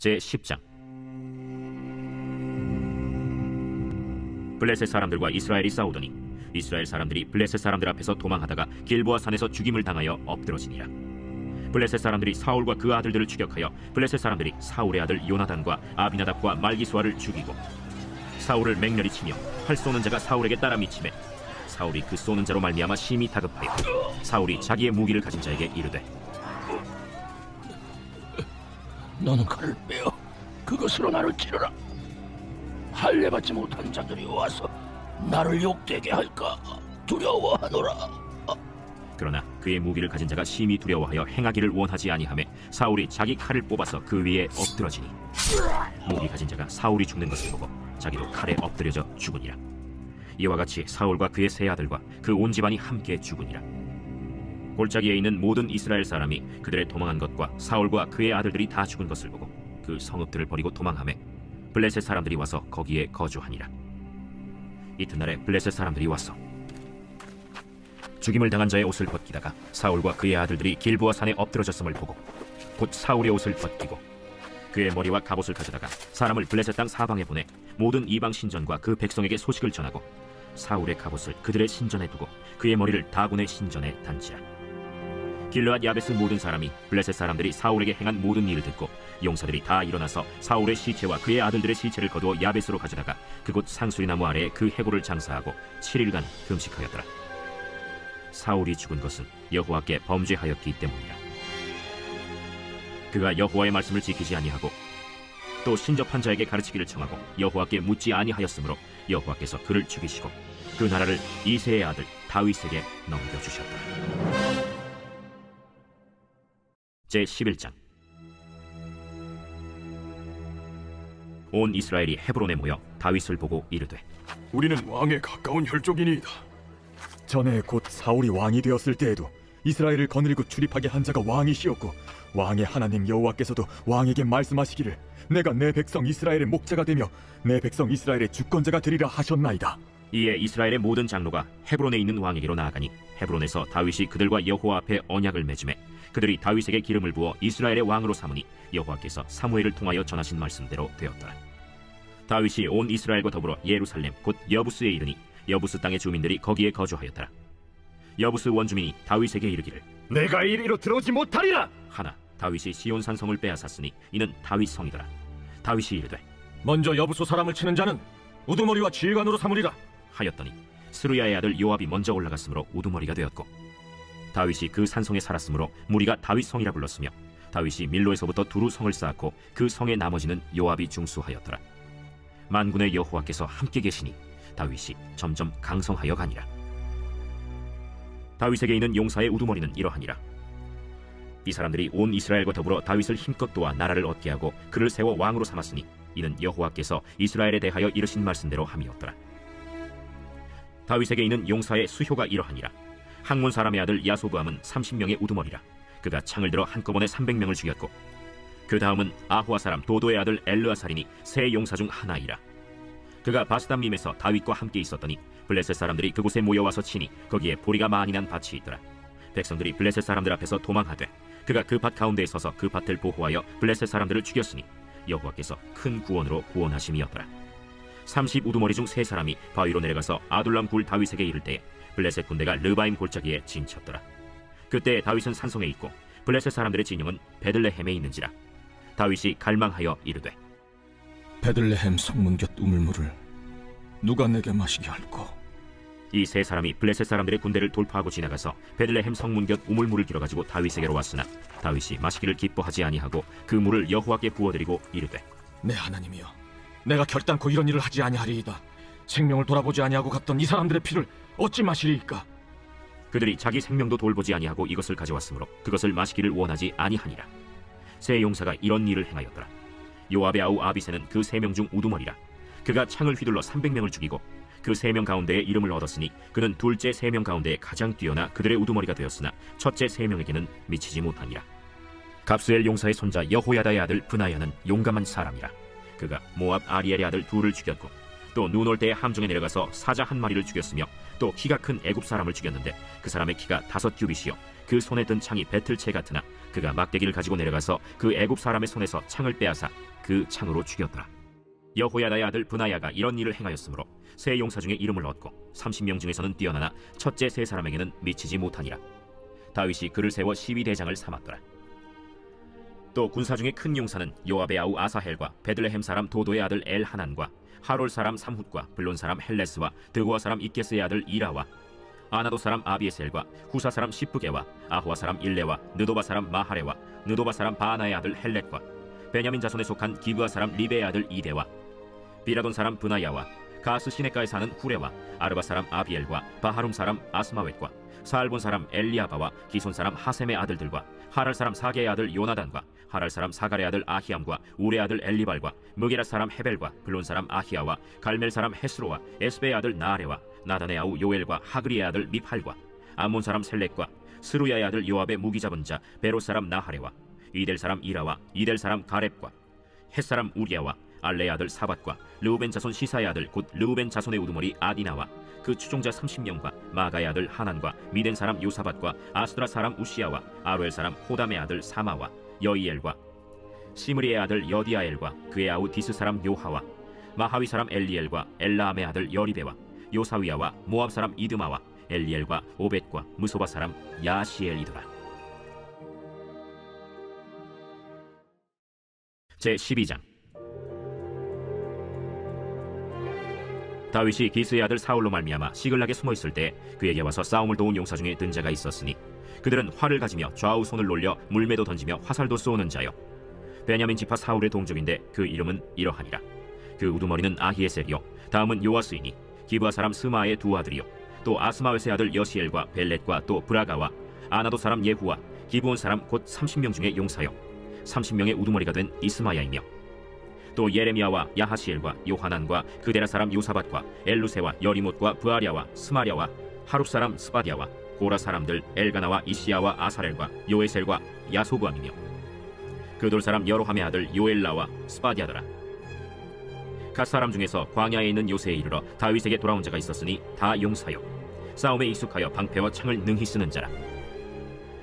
제10장. 블레셋 사람들과 이스라엘이 싸우더니 이스라엘 사람들이 블레셋 사람들 앞에서 도망하다가 길보아 산에서 죽임을 당하여 엎드러지니라. 블레셋 사람들이 사울과 그 아들들을 추격하여 블레셋 사람들이 사울의 아들 요나단과 아비나답과 말기수아를 죽이고 사울을 맹렬히 치며 활 쏘는 자가 사울에게 따라 미치매 사울이 그 쏘는 자로 말미암아 심히 다급하여 사울이 자기의 무기를 가진 자에게 이르되 너는 칼을 빼어 그것으로 나를 찌르라. 할례받지 못한 자들이 와서 나를 욕되게 할까 두려워하노라. 그러나 그의 무기를 가진 자가 심히 두려워하여 행하기를 원하지 아니하매 사울이 자기 칼을 뽑아서 그 위에 엎드러지니 무기 가진 자가 사울이 죽는 것을 보고 자기도 칼에 엎드려져 죽으니라. 이와 같이 사울과 그의 세 아들과 그 온 집안이 함께 죽으니라. 골짜기에 있는 모든 이스라엘 사람이 그들의 도망한 것과 사울과 그의 아들들이 다 죽은 것을 보고 그 성읍들을 버리고 도망하매 블레셋 사람들이 와서 거기에 거주하니라. 이튿날에 블레셋 사람들이 와서 죽임을 당한 자의 옷을 벗기다가 사울과 그의 아들들이 길보아 산에 엎드러졌음을 보고 곧 사울의 옷을 벗기고 그의 머리와 갑옷을 가져다가 사람을 블레셋 땅 사방에 보내 모든 이방 신전과 그 백성에게 소식을 전하고 사울의 갑옷을 그들의 신전에 두고 그의 머리를 다곤의 신전에 단지라. 길르앗 야베스 모든 사람이 블레셋 사람들이 사울에게 행한 모든 일을 듣고 용사들이 다 일어나서 사울의 시체와 그의 아들들의 시체를 거두어 야베스로 가져다가 그곳 상수리나무 아래에 그 해골을 장사하고 7일간 금식하였더라. 사울이 죽은 것은 여호와께 범죄하였기 때문이라. 그가 여호와의 말씀을 지키지 아니하고 또 신접한 자에게 가르치기를 청하고 여호와께 묻지 아니하였으므로 여호와께서 그를 죽이시고 그 나라를 이새의 아들 다윗에게 넘겨주셨더라. 제11장. 온 이스라엘이 헤브론에 모여 다윗을 보고 이르되 우리는 왕에 가까운 혈족이니이다. 전에 곧 사울이 왕이 되었을 때에도 이스라엘을 거느리고 출입하게 한 자가 왕이시었고 왕의 하나님 여호와께서도 왕에게 말씀하시기를 내가 내 백성 이스라엘의 목자가 되며 내 백성 이스라엘의 주권자가 되리라 하셨나이다. 이에 이스라엘의 모든 장로가 헤브론에 있는 왕에게로 나아가니 헤브론에서 다윗이 그들과 여호와 앞에 언약을 맺음에 그들이 다윗에게 기름을 부어 이스라엘의 왕으로 삼으니 여호와께서 사무엘을 통하여 전하신 말씀대로 되었더라. 다윗이 온 이스라엘과 더불어 예루살렘 곧 여부스에 이르니 여부스 땅의 주민들이 거기에 거주하였더라. 여부스 원주민이 다윗에게 이르기를 내가 이리로 들어오지 못하리라 하나 다윗이 시온산 성을 빼앗았으니 이는 다윗 성이더라. 다윗이 이르되 먼저 여부수 사람을 치는 자는 우두머리와 지휘관으로 삼으리라 하였더니 스루야의 아들 요압이 먼저 올라갔으므로 우두머리가 되었고 다윗이 그 산성에 살았으므로 무리가 다윗 성이라 불렀으며 다윗이 밀로에서부터 두루 성을 쌓았고 그 성의 나머지는 요압이 중수하였더라. 만군의 여호와께서 함께 계시니 다윗이 점점 강성하여 가니라. 다윗에게 있는 용사의 우두머리는 이러하니라. 이 사람들이 온 이스라엘과 더불어 다윗을 힘껏 도와 나라를 얻게 하고 그를 세워 왕으로 삼았으니 이는 여호와께서 이스라엘에 대하여 이르신 말씀대로 함이었더라. 다윗에게 있는 용사의 수효가 이러하니라. 학몬 사람의 아들 야소브암은 30명의 우두머리라. 그가 창을 들어 한꺼번에 300명을 죽였고 그 다음은 아후아 사람 도도의 아들 엘르아살이니 세 용사 중 하나이라. 그가 바스담림에서 다윗과 함께 있었더니 블레셋 사람들이 그곳에 모여와서 치니 거기에 보리가 많이 난 밭이 있더라. 백성들이 블레셋 사람들 앞에서 도망하되 그가 그 밭 가운데에 서서 그 밭을 보호하여 블레셋 사람들을 죽였으니 여호와께서 큰 구원으로 구원하심이었더라. 30 우두머리 중 세 사람이 바위로 내려가서 아둘람 굴 다윗에게 이를 때에 블레셋 군대가 르바임 골짜기에 진쳤더라. 그때 다윗은 산성에 있고 블레셋 사람들의 진영은 베들레헴에 있는지라. 다윗이 갈망하여 이르되 베들레헴 성문 곁 우물물을 누가 내게 마시게 할꼬. 이 세 사람이 블레셋 사람들의 군대를 돌파하고 지나가서 베들레헴 성문 곁 우물물을 길어가지고 다윗에게로 왔으나 다윗이 마시기를 기뻐하지 아니하고 그 물을 여호와께 부어드리고 이르되 내 하나님이여 내가 결단코 이런 일을 하지 아니하리이다. 생명을 돌아보지 아니하고 갔던 이 사람들의 피를 어찌 마시리이까. 그들이 자기 생명도 돌보지 아니하고 이것을 가져왔으므로 그것을 마시기를 원하지 아니하니라. 세 용사가 이런 일을 행하였더라. 요압의 아우 아비새는 그 3명 중 우두머리라. 그가 창을 휘둘러 300명을 죽이고 그 3명 가운데에 이름을 얻었으니 그는 둘째 3명 가운데 가장 뛰어나 그들의 우두머리가 되었으나 첫째 3명에게는 미치지 못하니라. 갑수엘 용사의 손자 여호야다의 아들 브나야는 용감한 사람이라. 그가 모압 아리엘의 아들 둘을 죽였고 또 눈 올 때에 함정에 내려가서 사자 한 마리를 죽였으며 또 키가 큰 애굽 사람을 죽였는데 그 사람의 키가 5규빗이요 그 손에 든 창이 배틀채 같으나 그가 막대기를 가지고 내려가서 그 애굽 사람의 손에서 창을 빼앗아 그 창으로 죽였더라. 여호야다의 아들 브나야가 이런 일을 행하였으므로 세 용사 중에 이름을 얻고 30명 중에서는 뛰어나나 첫째 세 사람에게는 미치지 못하니라. 다윗이 그를 세워 시위대장을 삼았더라. 또 군사 중에 큰 용사는 요압의 아우 아사헬과 베들레헴 사람 도도의 아들 엘하난과 하롤 사람 삼훗과 블론 사람 헬레스와 드고아 사람 이게스의 아들 이라와 아나도 사람 아비에셀과 후사 사람 시프게와 아호와 사람 일레와 느도바 사람 마하레와 느도바 사람 바나의 아들 헬렛과 베냐민 자손에 속한 기브아 사람 리베의 아들 이데와 비라돈 사람 브나야와 가스 시네가에 사는 후레와 아르바 사람 아비엘과 바하룸 사람 아스마웻과 사알본 사람 엘리아바와 기손 사람 하셈의 아들들과 하랄 사람 사게의 아들 요나단과 하랄 사람 사갈의 아들 아히암과 우레 아들 엘리발과 무게라 사람 헤벨과 블론 사람 아히야와 갈멜 사람 헤스로와 에스베의 아들 나아레와 나단의 아우 요엘과 하그리의 아들 미팔과 암몬 사람 셀렉과 스루야의 아들 요압의 무기 잡은 자 베로 사람 나하레와 이델 사람 이라와 이델 사람 가렙과 헷 사람 우리야와 알레의 아들 사밧과 르우벤 자손 시사의 아들 곧 르우벤 자손의 우두머리 아디나와 그 추종자 30명과 마가의 아들 하난과 미덴 사람 요사밧과 아스드라 사람 우시야와 아루엘 사람 호담의 아들 사마와 여이엘과 시므리의 아들 여디아엘과 그의 아우 디스 사람 요하와 마하위 사람 엘리엘과 엘라함의 아들 여리베와 요사위야와 모압 사람 이드마와 엘리엘과 오벳과 무소바 사람 야시엘이더라. 제12장. 다윗이 기스의 아들 사울로 말미암아 시글락에 숨어있을 때 그에게 와서 싸움을 도운 용사 중에 든 자가 있었으니 그들은 활을 가지며 좌우 손을 놀려 물매도 던지며 화살도 쏘는 자요 베냐민 지파 사울의 동족인데 그 이름은 이러하니라. 그 우두머리는 아히에셀이요 다음은 요아스이니 기브아 사람 스마의 두 아들이요 또 아스마웻의 아들 여시엘과 벨렛과 또 브라가와 아나도 사람 예후와 기브온 사람 곧 30명 중에 용사요 30명의 우두머리가 된 이스마야이며 또 예레미야와 야하시엘과 요하난과 그데라 사람 요사밧과 엘루세와 여리못과 부아랴와 스마랴와 하룹 사람 스바디아와 고라 사람들 엘가나와 이시야와 아사렐과 요에셀과 야소부암이며 그돌 사람 여로함의 아들 요엘라와 스바디아더라. 갓 사람 중에서 광야에 있는 요새에 이르러 다윗에게 돌아온 자가 있었으니 다 용사요 싸움에 익숙하여 방패와 창을 능히 쓰는 자라.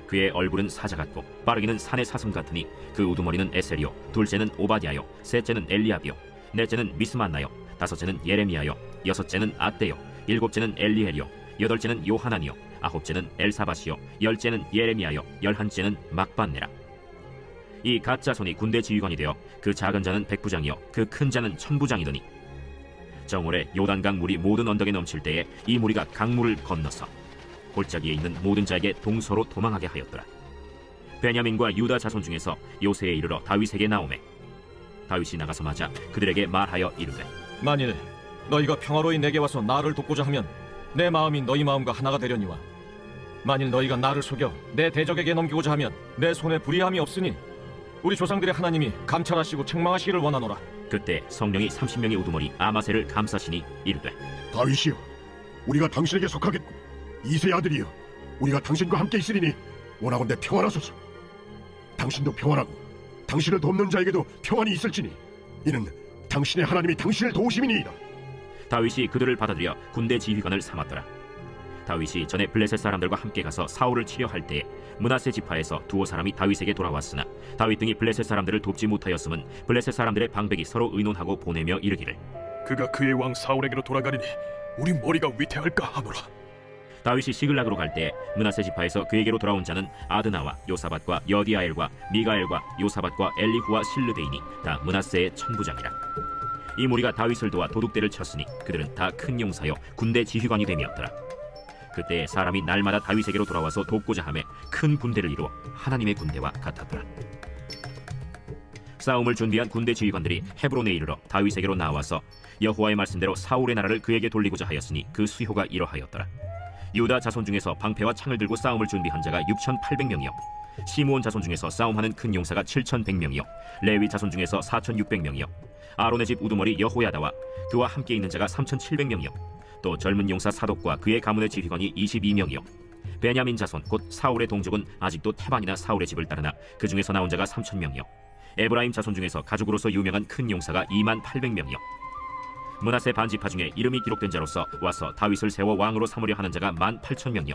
그의 얼굴은 사자 같고 빠르기는 산의 사슴 같으니 그 우두머리는 에셀이요 둘째는 오바댜요 셋째는 엘리압이요 넷째는 미스만나요 다섯째는 예레미야요 여섯째는 아떼요 일곱째는 엘리엘이요 여덟째는 요하난이요 아홉째는 엘사밧이요 열째는 예레미야요 열한째는 막반네라. 이 갓자손이 군대 지휘관이 되어 그 작은 자는 백부장이요 그 큰 자는 천부장이더니 정월에 요단강 물이 모든 언덕에 넘칠 때에 이 무리가 강물을 건너서 골짜기에 있는 모든 자에게 동서로 도망하게 하였더라. 베냐민과 유다 자손 중에서 요새에 이르러 다윗에게 나오매 다윗이 나가서 맞아 그들에게 말하여 이르되 만일 너희가 평화로이 내게 와서 나를 돕고자 하면 내 마음이 너희 마음과 하나가 되려니와 만일 너희가 나를 속여 내 대적에게 넘기고자 하면 내 손에 불의함이 없으니 우리 조상들의 하나님이 감찰하시고 책망하시기를 원하노라. 그때 성령이 30명의 우두머리 아마셀을 감싸시니 이르되 다윗이여, 우리가 당신에게 속하겠고 이새의 아들이여, 우리가 당신과 함께 있으리니 원하건대 평안하소서. 당신도 평안하고 당신을 돕는 자에게도 평안이 있을지니 이는 당신의 하나님이 당신을 도우심이니이다. 다윗이 그들을 받아들여 군대 지휘관을 삼았더라. 다윗이 전에 블레셋 사람들과 함께 가서 사울을 치려 할 때에 므낫세 지파에서 두어 사람이 다윗에게 돌아왔으나 다윗 등이 블레셋 사람들을 돕지 못하였음은 블레셋 사람들의 방백이 서로 의논하고 보내며 이르기를 그가 그의 왕 사울에게로 돌아가리니 우리 머리가 위태할까 하노라. 다윗이 시글락으로 갈 때 므낫세 지파에서 그에게로 돌아온 자는 아드나와 요사밧과 여디아엘과 미가엘과 요사밧과 엘리후와 실르데이니 다 므낫세의 천부장이라. 이 무리가 다윗을 도와 도둑대를 쳤으니 그들은 다 큰 용사여 군대 지휘관이 됨이었더라. 그때 사람이 날마다 다윗에게로 돌아와서 돕고자 하며 큰 군대를 이루어 하나님의 군대와 같았더라. 싸움을 준비한 군대 지휘관들이 헤브론에 이르러 다윗에게로 나와서 여호와의 말씀대로 사울의 나라를 그에게 돌리고자 하였으니 그 수효가 이러하였더라. 유다 자손 중에서 방패와 창을 들고 싸움을 준비한 자가 6,800명이요 시므온 자손 중에서 싸움하는 큰 용사가 7,100명이요 레위 자손 중에서 4,600명이요 아론의 집 우두머리 여호야다와 그와 함께 있는 자가 3,700명이요 또 젊은 용사 사독과 그의 가문의 지휘관이 22명이요 베냐민 자손 곧 사울의 동족은 아직도 태반이나 사울의 집을 따르나 그 중에서 나온 자가 3,000명이요 에브라임 자손 중에서 가죽으로서 유명한 큰 용사가 28,000명이요 므낫세 반지파 중에 이름이 기록된 자로서 와서 다윗을 세워 왕으로 삼으려 하는 자가 18,000명이요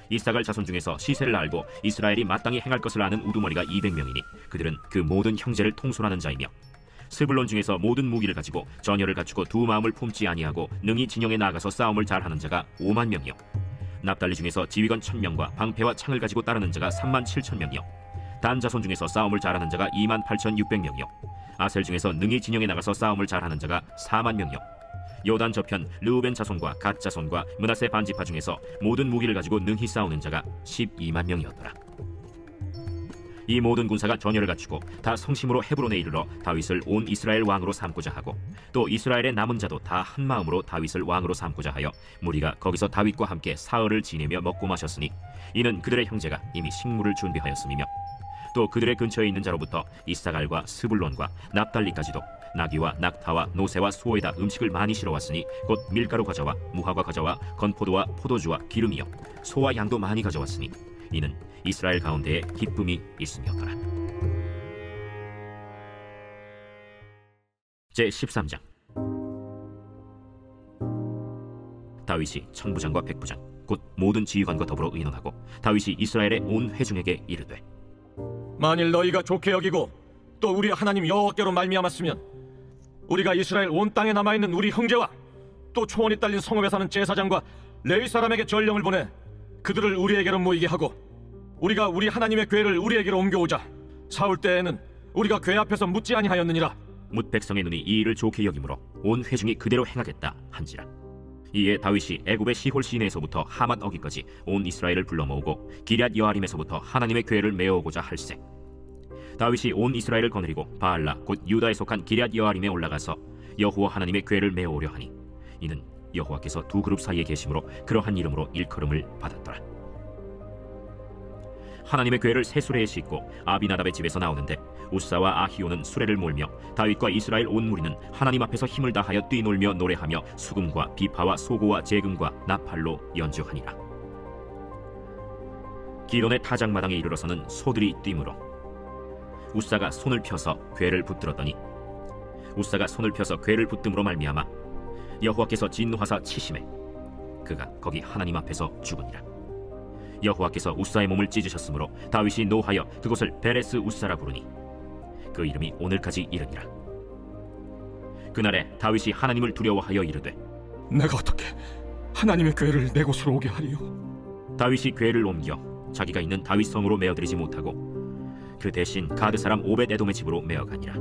이사갈 자손 중에서 시세를 알고 이스라엘이 마땅히 행할 것을 아는 우두머리가 200명이니 그들은 그 모든 형제를 통솔하는 자이며 스불론 중에서 모든 무기를 가지고 전열을 갖추고 두 마음을 품지 아니하고 능히 진영에 나가서 싸움을 잘하는 자가 5만 명이요 납달리 중에서 지휘관 1000명과 방패와 창을 가지고 따르는 자가 3만 7천 명이요 단 자손 중에서 싸움을 잘하는 자가 2만 8,600명이요 아셀 중에서 능히 진영에 나가서 싸움을 잘하는 자가 4만 명이요 요단 저편 르우벤 자손과 갓 자손과 므낫세 반지파 중에서 모든 무기를 가지고 능히 싸우는 자가 12만 명이었더라. 이 모든 군사가 전열을 갖추고 다 성심으로 헤브론에 이르러 다윗을 온 이스라엘 왕으로 삼고자 하고 또 이스라엘의 남은 자도 다 한 마음으로 다윗을 왕으로 삼고자 하여 무리가 거기서 다윗과 함께 사흘을 지내며 먹고 마셨으니 이는 그들의 형제가 이미 식물을 준비하였음이며 또 그들의 근처에 있는 자로부터 이사갈과 스불론과 납달리까지도 나귀와 낙타와 노새와 소에다 음식을 많이 실어왔으니 곧 밀가루 과자와 무화과 과자와 건포도와 포도주와 기름이요 소와 양도 많이 가져왔으니 이는 이스라엘 가운데에 기쁨이 있음이었더라. 제13장 다윗이 천부장과 백부장 곧 모든 지휘관과 더불어 의논하고 다윗이 이스라엘의 온 회중에게 이르되 만일 너희가 좋게 여기고 또 우리 하나님 여호와께로 말미암았으면 우리가 이스라엘 온 땅에 남아있는 우리 형제와 또 초원이 딸린 성읍에 사는 제사장과 레위 사람에게 전령을 보내 그들을 우리에게로 모이게 하고 우리가 우리 하나님의 궤를 우리에게로 옮겨오자. 사울 때에는 우리가 궤 앞에서 묻지 아니하였느니라. 뭇 백성의 눈이 이 일을 좋게 여기므로 온 회중이 그대로 행하겠다 한지라. 이에 다윗이 애굽의 시홀 시내에서부터 하맛 어기까지 온 이스라엘을 불러 모으고 기럇 여아림에서부터 하나님의 궤를 메어오고자 할세. 다윗이 온 이스라엘을 거느리고 바알라 곧 유다에 속한 기럇 여아림에 올라가서 여호와 하나님의 궤를 메어오려 하니 이는 여호와께서 두 그룹 사이에 계심으로 그러한 이름으로 일컬음을 받았더라. 하나님의 궤를 새 수레에 싣고 아비나답의 집에서 나오는데 우사와 아히오는 수레를 몰며 다윗과 이스라엘 온 무리는 하나님 앞에서 힘을 다하여 뛰놀며 노래하며 수금과 비파와 소고와 재금과 나팔로 연주하니라. 기돈의 타작마당에 이르러서는 소들이 뛰므로 우사가 손을 펴서 궤를 붙들었더니 우사가 손을 펴서 궤를 붙듦으로 말미암아 여호와께서 진노하사 치심에 그가 거기 하나님 앞에서 죽으니라. 여호와께서 우사의 몸을 찢으셨으므로 다윗이 노하여 그곳을 베레스 우사라 부르니 그 이름이 오늘까지 이르니라. 그날에 다윗이 하나님을 두려워하여 이르되 내가 어떻게 하나님의 궤를 내 곳으로 오게 하리요? 다윗이 궤를 옮겨 자기가 있는 다윗 성으로 메어들이지 못하고 그 대신 가드 사람 오벳 에돔의 집으로 메어가니라.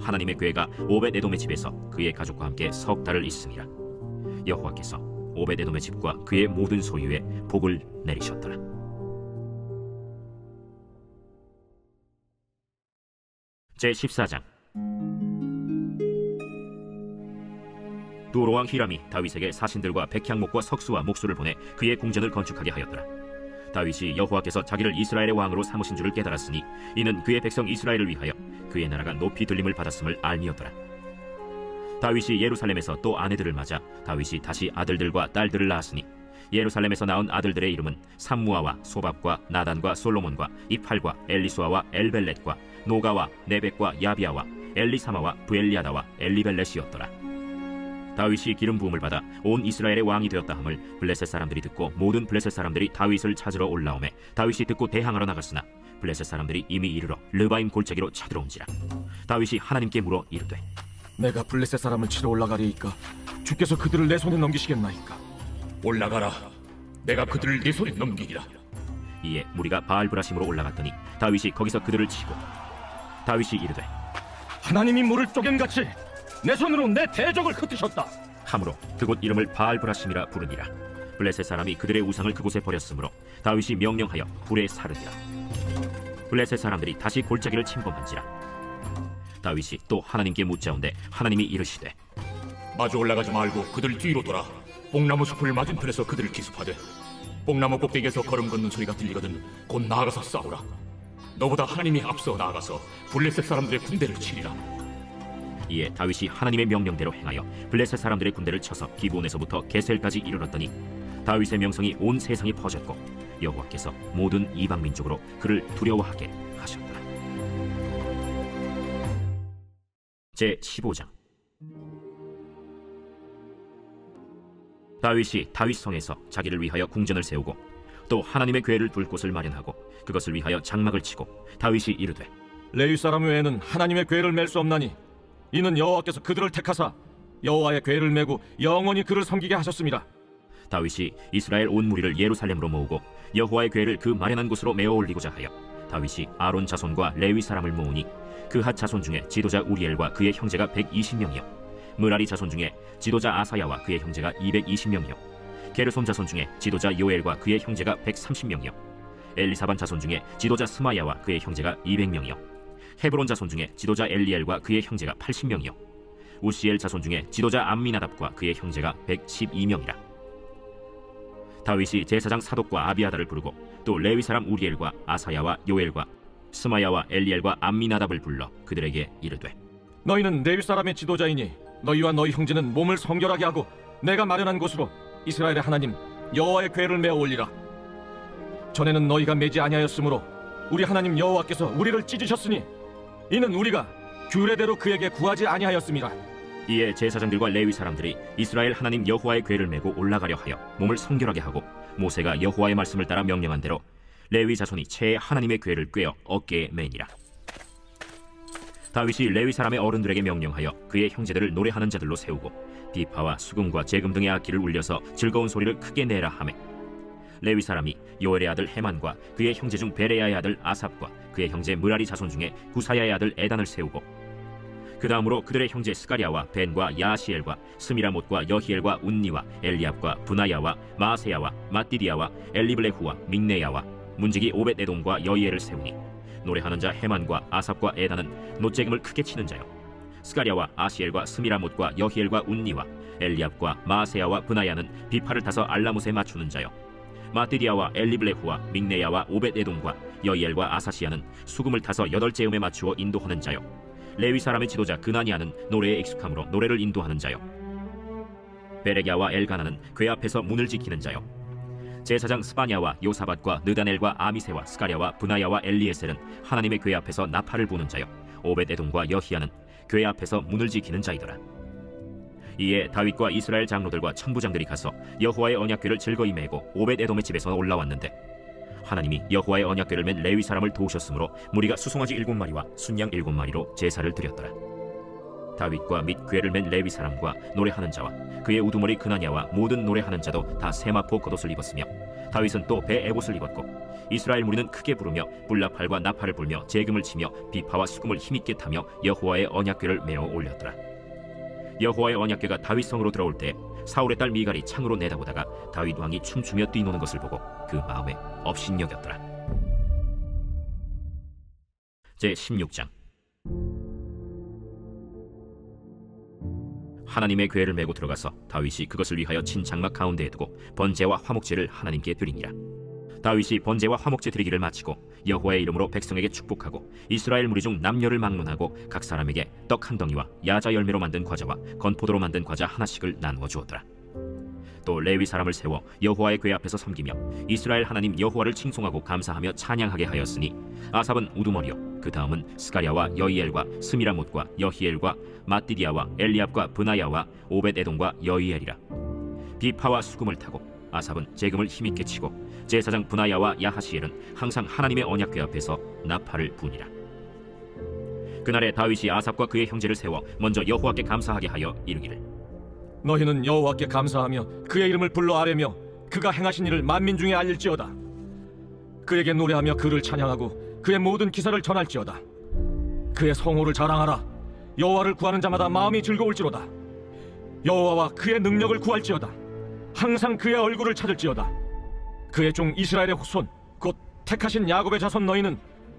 하나님의 궤가 오벳 에돔의 집에서 그의 가족과 함께 석 달을 있으니라. 여호와께서 오벳 에돔의 집과 그의 모든 소유에 복을 내리셨더라. 제14장 도로왕 히람이 다윗에게 사신들과 백향목과 석수와 목수를 보내 그의 궁전을 건축하게 하였더라. 다윗이 여호와께서 자기를 이스라엘의 왕으로 삼으신 줄을 깨달았으니 이는 그의 백성 이스라엘을 위하여 그의 나라가 높이 들림을 받았음을 알미였더라. 다윗이 예루살렘에서 또 아내들을 맞아 다윗이 다시 아들들과 딸들을 낳았으니 예루살렘에서 낳은 아들들의 이름은 삼무아와 소밥과 나단과 솔로몬과 이팔과 엘리수아와 엘벨렛과 노가와 네벡과 야비아와 엘리사마와 부엘리아다와 엘리벨렛이었더라. 다윗이 기름 부음을 받아 온 이스라엘의 왕이 되었다 함을 블레셋 사람들이 듣고 모든 블레셋 사람들이 다윗을 찾으러 올라오매 다윗이 듣고 대항하러 나갔으나 블레셋 사람들이 이미 이르러 르바임 골짜기로 쳐들어온지라. 다윗이 하나님께 물어 이르되 내가 블레셋 사람을 치러 올라가리이까 주께서 그들을 내 손에 넘기시겠나이까? 올라가라. 내가 그들을 네 손에 넘기리라. 이에 무리가 바알브라심으로 올라갔더니 다윗이 거기서 그들을 치고 다윗이 이르되 하나님이 물을 쪼갠같이 내 손으로 내 대적을 흩으셨다 함으로 그곳 이름을 바알브라심이라 부르니라. 블레셋 사람이 그들의 우상을 그곳에 버렸으므로 다윗이 명령하여 불에 사르니라. 블레셋 사람들이 다시 골짜기를 침범한지라. 다윗이 또 하나님께 묻자온데 하나님이 이르시되 마주 올라가지 말고 그들 뒤로 돌아 뽕나무 숲을 맞은편에서 그들을 기습하되 뽕나무 꼭대기에서 걸음 걷는 소리가 들리거든 곧 나아가서 싸우라. 너보다 하나님이 앞서 나아가서 블레셋 사람들의 군대를 치리라. 이에 다윗이 하나님의 명령대로 행하여 블레셋 사람들의 군대를 쳐서 기브온에서부터 게셀까지 이르렀더니 다윗의 명성이 온 세상에 퍼졌고 여호와께서 모든 이방 민족으로 그를 두려워하게 하셨더라. 제15장 다윗이 다윗성에서 자기를 위하여 궁전을 세우고 또 하나님의 궤를 둘 곳을 마련하고 그것을 위하여 장막을 치고 다윗이 이르되 레위 사람 외에는 하나님의 궤를 맬 수 없나니 이는 여호와께서 그들을 택하사 여호와의 궤를 메고 영원히 그를 섬기게 하셨습니다. 다윗이 이스라엘 온 무리를 예루살렘으로 모으고 여호와의 궤를 그 마련한 곳으로 메어 올리고자 하여 다윗이 아론 자손과 레위 사람을 모으니 그핫 자손 중에 지도자 우리엘과 그의 형제가 120명이요 므라리 자손 중에 지도자 아사야와 그의 형제가 220명이요 게르솜 자손 중에 지도자 요엘과 그의 형제가 130명이요 엘리사반 자손 중에 지도자 스마야와 그의 형제가 200명이요 헤브론 자손 중에 지도자 엘리엘과 그의 형제가 80명이요 우시엘 자손 중에 지도자 암미나답과 그의 형제가 112명이라. 다윗이 제사장 사독과 아비아다를 부르고 또 레위 사람 우리엘과 아사야와 요엘과 스마야와 엘리엘과 암미나답을 불러 그들에게 이르되 너희는 레위 사람의 지도자이니 너희와 너희 형제는 몸을 성결하게 하고 내가 마련한 곳으로 이스라엘의 하나님 여호와의 궤를 메어 올리라. 전에는 너희가 매지 아니하였으므로 우리 하나님 여호와께서 우리를 찢으셨으니 이는 우리가 규례대로 그에게 구하지 아니하였습니다. 이에 제사장들과 레위 사람들이 이스라엘 하나님 여호와의 궤를 메고 올라가려 하여 몸을 성결하게 하고 모세가 여호와의 말씀을 따라 명령한 대로 레위 자손이 채 하나님의 궤를 꿰어 어깨에 매니라. 다윗이 레위 사람의 어른들에게 명령하여 그의 형제들을 노래하는 자들로 세우고 비파와 수금과 제금 등의 악기를 울려서 즐거운 소리를 크게 내라 하매 레위 사람이 요엘의 아들 헤만과 그의 형제 중 베레야의 아들 아삽과 그의 형제 므라리 자손 중에 구사야의 아들 에단을 세우고 그 다음으로 그들의 형제 스가랴와 벤과 야시엘과 스미라못과 여히엘과 운니와 엘리압과 분하야와 마세야와 마띠디야와 엘리블레후와 믹네야와 문지기 오벳에돔과 여이엘을 세우니 노래하는 자 헤만과 아삽과 에단은 노재금을 크게 치는 자요 스가랴와 아시엘과 스미라못과 여히엘과 운니와 엘리압과 마세야와 분하야는 비파를 타서 알라못에 맞추는 자요 마띠디야와 엘리블레후와 믹네야와 오벳에돔과 여이엘과 아사시야는 수금을 타서 8제음에 맞추어 인도하는 자요 레위 사람의 지도자 그나니아는 노래에 익숙함으로 노래를 인도하는 자요 베레갸와 엘가나는 궤 앞에서 문을 지키는 자요 제사장 스바냐와 요사밧과 느다넬과 아미세와 스가랴와 분하야와 엘리에셀은 하나님의 궤 앞에서 나팔을 부는 자요 오벳에돔과 여히야는 궤 앞에서 문을 지키는 자이더라. 이에 다윗과 이스라엘 장로들과 천부장들이 가서 여호와의 언약궤를 즐거이 메고 오벳에돔의 집에서 올라왔는데 하나님이 여호와의 언약궤를 맨 레위 사람을 도우셨으므로 무리가 수송아지 7마리와 순양 7마리로 제사를 드렸더라. 다윗과 및 궤를 맨 레위 사람과 노래하는 자와 그의 우두머리 그나냐와 모든 노래하는 자도 다 세마포 겉옷을 입었으며 다윗은 또 배 에봇을 입었고 이스라엘 무리는 크게 부르며 뿔나팔과 나팔을 불며 재금을 치며 비파와 수금을 힘있게 타며 여호와의 언약궤를 메어 올렸더라. 여호와의 언약궤가 다윗 성으로 들어올 때 사울의 딸 미갈이 창으로 내다보다가 다윗 왕이 춤추며 뛰노는 것을 보고 그 마음에 업신여겼더라. 제16장. 하나님의 궤를 메고 들어가서 다윗이 그것을 위하여 친 장막 가운데에 두고 번제와 화목제를 하나님께 드리니라. 다윗이 번제와 화목제 드리기를 마치고 여호와의 이름으로 백성에게 축복하고 이스라엘 무리 중 남녀를 막론하고 각 사람에게 떡 한 덩이와 야자 열매로 만든 과자와 건포도로 만든 과자 하나씩을 나누어 주었더라. 또 레위 사람을 세워 여호와의 궤 앞에서 섬기며 이스라엘 하나님 여호와를 칭송하고 감사하며 찬양하게 하였으니 아삽은 우두머리요 그 다음은 스가랴와 여이엘과 스미라못과 여히엘과 마띠디야와 엘리압과 분하야와 오벳에돔과 여이엘이라. 비파와 수금을 타고 아삽은 재금을 힘있게 치고 제사장 분하야와 야하시엘은 항상 하나님의 언약궤 앞에서 나팔을 부니라. 그날에 다윗이 아삽과 그의 형제를 세워 먼저 여호와께 감사하게 하여 이르기를 너희는 여호와께 감사하며 그의 이름을 불러 아뢰며 그가 행하신 일을 만민 중에 알릴지어다. 그에게 노래하며 그를 찬양하고 그의 모든 기사를 전할지어다. 그의 성호를 자랑하라. 여호와를 구하는 자마다 마음이 즐거울지로다. 여호와와 그의 능력을 구할지어다. 항상 그의 얼굴을 찾을지어다. 그의 종 이스라엘의 후손 곧 택하신 야곱의 자손 너희는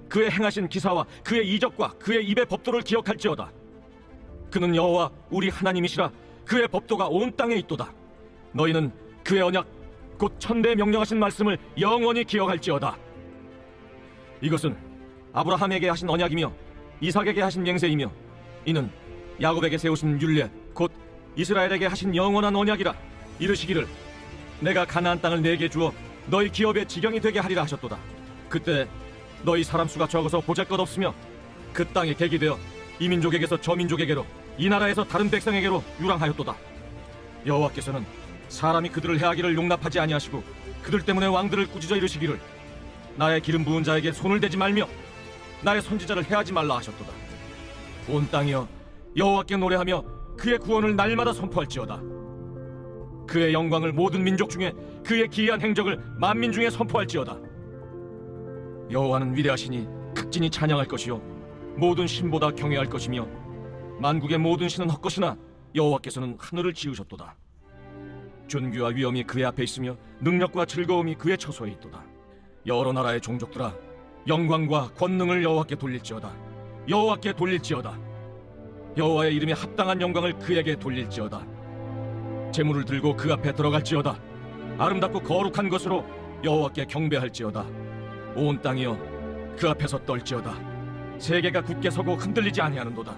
그의 행하신 기사와 그의 이적과 그의 입의 법도를 기억할지어다. 그는 여호와 우리 하나님이시라. 그의 법도가 온 땅에 있도다. 너희는 그의 언약 곧 천대에 명령하신 말씀을 영원히 기억할지어다. 이것은 아브라함에게 하신 언약이며 이삭에게 하신 맹세이며 이는 야곱에게 세우신 율례 곧 이스라엘에게 하신 영원한 언약이라. 이르시기를 내가 가나안 땅을 내게 주어 너희 기업의 지경이 되게 하리라 하셨도다. 그때 너희 사람 수가 적어서 보잘것없으며 그 땅에 객이 되어 이 민족에게서 저 민족에게로 이 나라에서 다른 백성에게로 유랑하였도다. 여호와께서는 사람이 그들을 해하기를 용납하지 아니하시고 그들 때문에 왕들을 꾸짖어 이르시기를 나의 기름 부은 자에게 손을 대지 말며 나의 선지자를 해하지 말라 하셨도다. 온 땅이여 여호와께 노래하며 그의 구원을 날마다 선포할지어다. 그의 영광을 모든 민족 중에, 그의 기이한 행적을 만민 중에 선포할지어다. 여호와는 위대하시니 극진히 찬양할 것이요 모든 신보다 경외할 것이며, 만국의 모든 신은 헛것이나 여호와께서는 하늘을 지으셨도다. 존귀와 위엄이 그의 앞에 있으며 능력과 즐거움이 그의 처소에 있도다. 여러 나라의 종족들아, 영광과 권능을 여호와께 돌릴지어다. 여호와께 돌릴지어다. 여호와의 이름에 합당한 영광을 그에게 돌릴지어다. 제물을 들고 그 앞에 들어갈지어다. 아름답고 거룩한 것으로 여호와께 경배할지어다. 온 땅이여 그 앞에서 떨지어다. 세계가 굳게 서고 흔들리지 아니하는도다.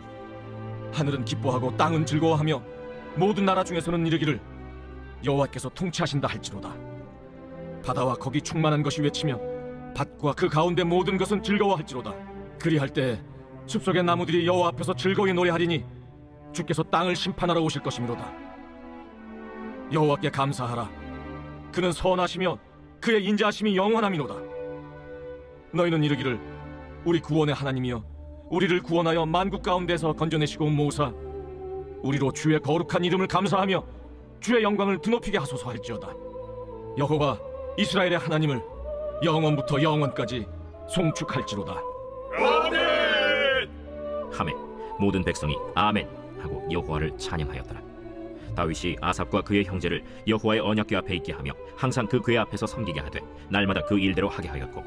하늘은 기뻐하고 땅은 즐거워하며 모든 나라 중에서는 이르기를 여호와께서 통치하신다 할지로다. 바다와 거기 충만한 것이 외치며 밭과 그 가운데 모든 것은 즐거워할지로다. 그리할 때 숲속의 나무들이 여호와 앞에서 즐거이 노래하리니 주께서 땅을 심판하러 오실 것이미로다. 여호와께 감사하라. 그는 선하시며 그의 인자하심이 영원함이로다. 너희는 이르기를 우리 구원의 하나님이여 우리를 구원하여 만국 가운데서 건져내시고 모으사 우리로 주의 거룩한 이름을 감사하며 주의 영광을 드높이게 하소서 할지어다. 여호와 이스라엘의 하나님을 영원부터 영원까지 송축할지로다. 하매 모든 백성이 아멘 하고 여호와를 찬양하였더라. 다윗이 아삽과 그의 형제를 여호와의 언약궤 앞에 있게 하며 항상 그 궤 앞에서 섬기게 하되 날마다 그 일대로 하게 하였고,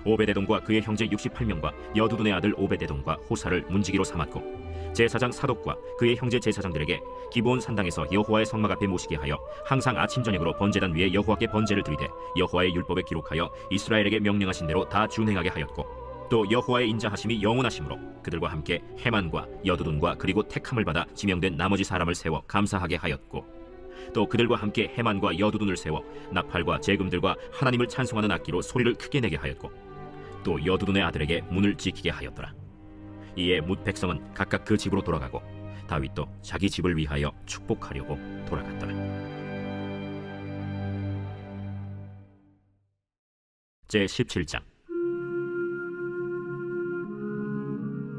오베데돔과 그의 형제 68명과 여두둔의 아들 오베데돔과 호사를 문지기로 삼았고, 제사장 사독과 그의 형제 제사장들에게 기브온 산당에서 여호와의 성막 앞에 모시게 하여 항상 아침 저녁으로 번제단 위에 여호와께 번제를 드리되 여호와의 율법에 기록하여 이스라엘에게 명령하신 대로 다 준행하게 하였고, 또 여호와의 인자하심이 영원하심으로 그들과 함께 헤만과 여두둔과 그리고 택함을 받아 지명된 나머지 사람을 세워 감사하게 하였고, 또 그들과 함께 헤만과 여두둔을 세워 나팔과 제금들과 하나님을 찬송하는 악기로 소리를 크게 내게 하였고, 또 여두둔의 아들에게 문을 지키게 하였더라. 이에 뭇 백성은 각각 그 집으로 돌아가고 다윗도 자기 집을 위하여 축복하려고 돌아갔더라. 제17장.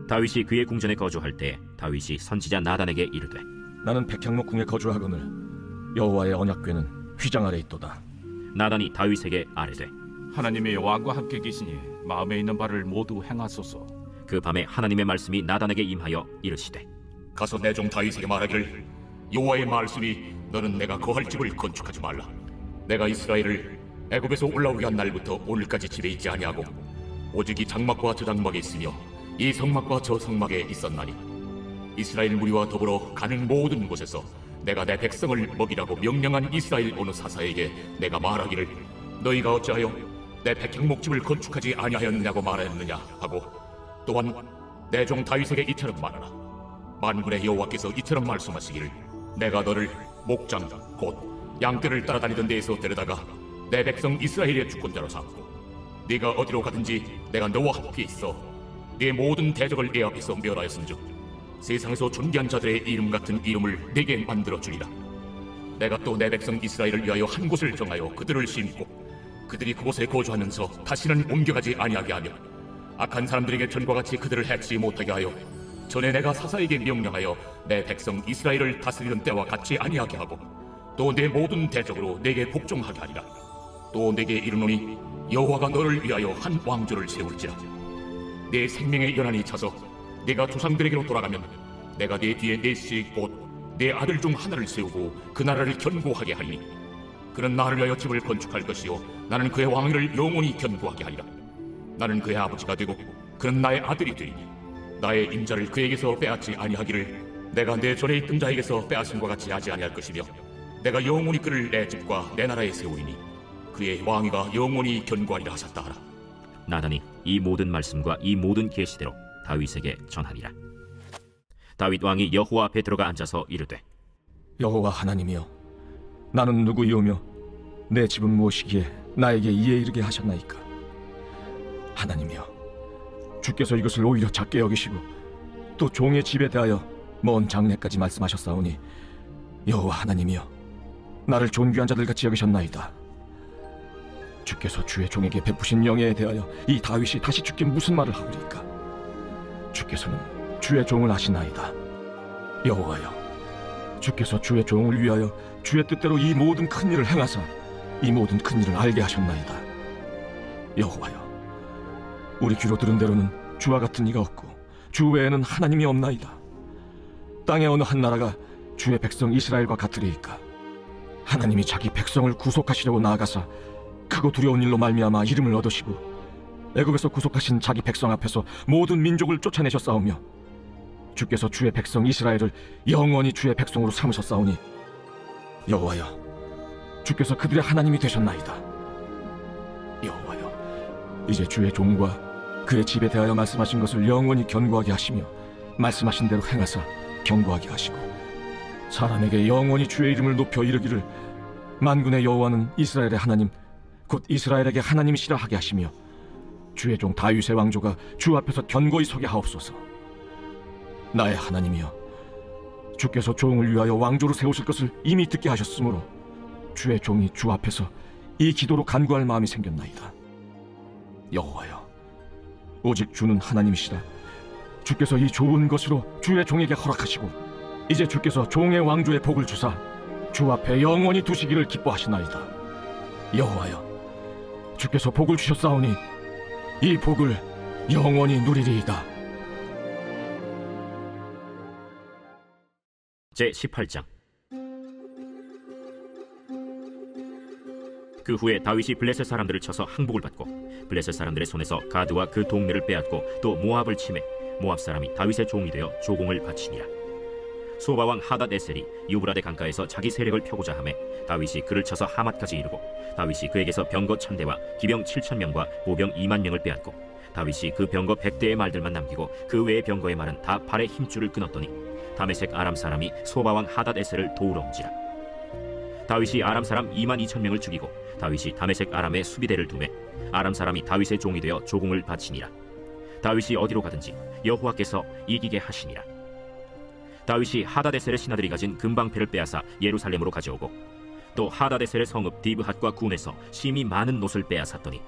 다윗이 그의 궁전에 거주할 때 다윗이 선지자 나단에게 이르되, 나는 백향목 궁에 거주하거늘 여호와의 언약궤는 휘장 아래 있도다. 나단이 다윗에게 아뢰되, 하나님의 왕과 함께 계시니 마음에 있는 바를 모두 행하소서. 그 밤에 하나님의 말씀이 나단에게 임하여 이르시되, 가서 내 종 다윗에게 말하기를 여호와의 말씀이 너는 내가 거할 집을 건축하지 말라. 내가 이스라엘을 애굽에서 올라오게 한 날부터 오늘까지 집에 있지 아니하고 오직 이 장막과 저 장막에 있으며 이 성막과 저 성막에 있었나니, 이스라엘 무리와 더불어 가는 모든 곳에서 내가 내 백성을 먹이라고 명령한 이스라엘 어느 사사에게 내가 말하기를 너희가 어찌하여 내 백향목집을 건축하지 아니하였느냐고 말하였느냐 하고, 또한 내 종 다윗에게 이처럼 말하라. 만군의 여호와께서 이처럼 말씀하시기를 내가 너를 목장 곧 양떼를 따라다니던 데에서 데려다가 내 백성 이스라엘의 주권자로 삼고, 네가 어디로 가든지 내가 너와 함께 있어 네 모든 대적을 내 앞에서 멸하였은즉 세상에서 존귀한 자들의 이름 같은 이름을 네게 만들어 주리라. 내가 또 내 백성 이스라엘을 위하여 한 곳을 정하여 그들을 심고 그들이 그곳에 거주하면서 다시는 옮겨가지 아니하게 하며 악한 사람들에게 전과 같이 그들을 해치지 못하게 하여 전에 내가 사사에게 명령하여 내 백성 이스라엘을 다스리던 때와 같이 아니하게 하고, 또 내 모든 대적으로 내게 복종하게 하리라. 또 내게 이르노니 여호와가 너를 위하여 한 왕조를 세울지라. 내 생명의 연한이 차서 내가 조상들에게로 돌아가면 내가 내 뒤에 넷씩 곧 내 아들 중 하나를 세우고 그 나라를 견고하게 하리니, 그는 나를 위하여 집을 건축할 것이요 나는 그의 왕위를 영원히 견고하게 하리라. 나는 그의 아버지가 되고 그는 나의 아들이 되리니, 나의 인자를 그에게서 빼앗지 아니하기를 내가 내 전에 있던 자에게서 빼앗음과 같이 하지 아니할 것이며, 내가 영원히 그를 내 집과 내 나라에 세우리니 그의 왕위가 영원히 견고하리라 하셨다 하라. 나단이 이 모든 말씀과 이 모든 계시대로 다윗에게 전하니라. 다윗 왕이 여호와 앞에 들어가 앉아서 이르되, 여호와 하나님이여, 나는 누구이오며 내 집은 무엇이기에 나에게 이에 이르게 하셨나이까? 하나님이여, 주께서 이것을 오히려 작게 여기시고 또 종의 집에 대하여 먼 장래까지 말씀하셨사오니, 여호와 하나님이여, 나를 존귀한 자들 같이 여기셨나이다. 주께서 주의 종에게 베푸신 영예에 대하여 이 다윗이 다시 주께 무슨 말을 하오리까? 주께서는 주의 종을 아시나이다. 여호와여, 주께서 주의 종을 위하여 주의 뜻대로 이 모든 큰 일을 행하사 이 모든 큰 일을 알게 하셨나이다. 여호와여, 우리 귀로 들은 대로는 주와 같은 이가 없고 주 외에는 하나님이 없나이다. 땅의 어느 한 나라가 주의 백성 이스라엘과 같으리이까? 하나님이 자기 백성을 구속하시려고 나아가사 크고 두려운 일로 말미암아 이름을 얻으시고 애굽에서 구속하신 자기 백성 앞에서 모든 민족을 쫓아내셨사오며 주께서 주의 백성 이스라엘을 영원히 주의 백성으로 삼으셨사오니 여호와여, 주께서 그들의 하나님이 되셨나이다. 여호와여, 이제 주의 종과 그의 집에 대하여 말씀하신 것을 영원히 견고하게 하시며 말씀하신 대로 행하사 견고하게 하시고 사람에게 영원히 주의 이름을 높여 이르기를 만군의 여호와는 이스라엘의 하나님 곧 이스라엘에게 하나님이시라 하게 하시며 주의 종 다윗의 왕조가 주 앞에서 견고히 서게 하옵소서. 나의 하나님이여, 주께서 종을 위하여 왕조를 세우실 것을 이미 듣게 하셨으므로 주의 종이 주 앞에서 이 기도로 간구할 마음이 생겼나이다. 여호와여, 오직 주는 하나님이시라. 주께서 이 좋은 것으로 주의 종에게 허락하시고 이제 주께서 종의 왕조의 복을 주사 주 앞에 영원히 두시기를 기뻐하시나이다. 여호와여, 주께서 복을 주셨사오니 이 복을 영원히 누리리이다. 제18장. 그 후에 다윗이 블레셋 사람들을 쳐서 항복을 받고 블레셋 사람들의 손에서 가드와 그 동네를 빼앗고 또 모압을 치매 모압 사람이 다윗의 종이 되어 조공을 바치니라. 소바왕 하닷에셀이 유브라데 강가에서 자기 세력을 펴고자 하매 다윗이 그를 쳐서 하맛까지 이르고 다윗이 그에게서 병거 1000대와 기병 7000명과 보병 20000명을 빼앗고 다윗이 그 병거 100대의 말들만 남기고 그 외의 병거의 말은 다 팔의 힘줄을 끊었더니 다메섹 아람 사람이 소바왕 하닷에셀을 도우러 온지라. 다윗이 아람 사람 22000명을 죽이고 다윗이 다메섹 아람에 수비대를 두매 아람 사람이 다윗의 종이 되어 조공을 바치니라. 다윗이 어디로 가든지 여호와께서 이기게 하시니라. 다윗이 하닷에셀의 신하들이 가진 금방패를 빼앗아 예루살렘으로 가져오고 또 하닷에셀의 성읍 디브핫과 군에서 심히 많은 놋을 빼앗았더니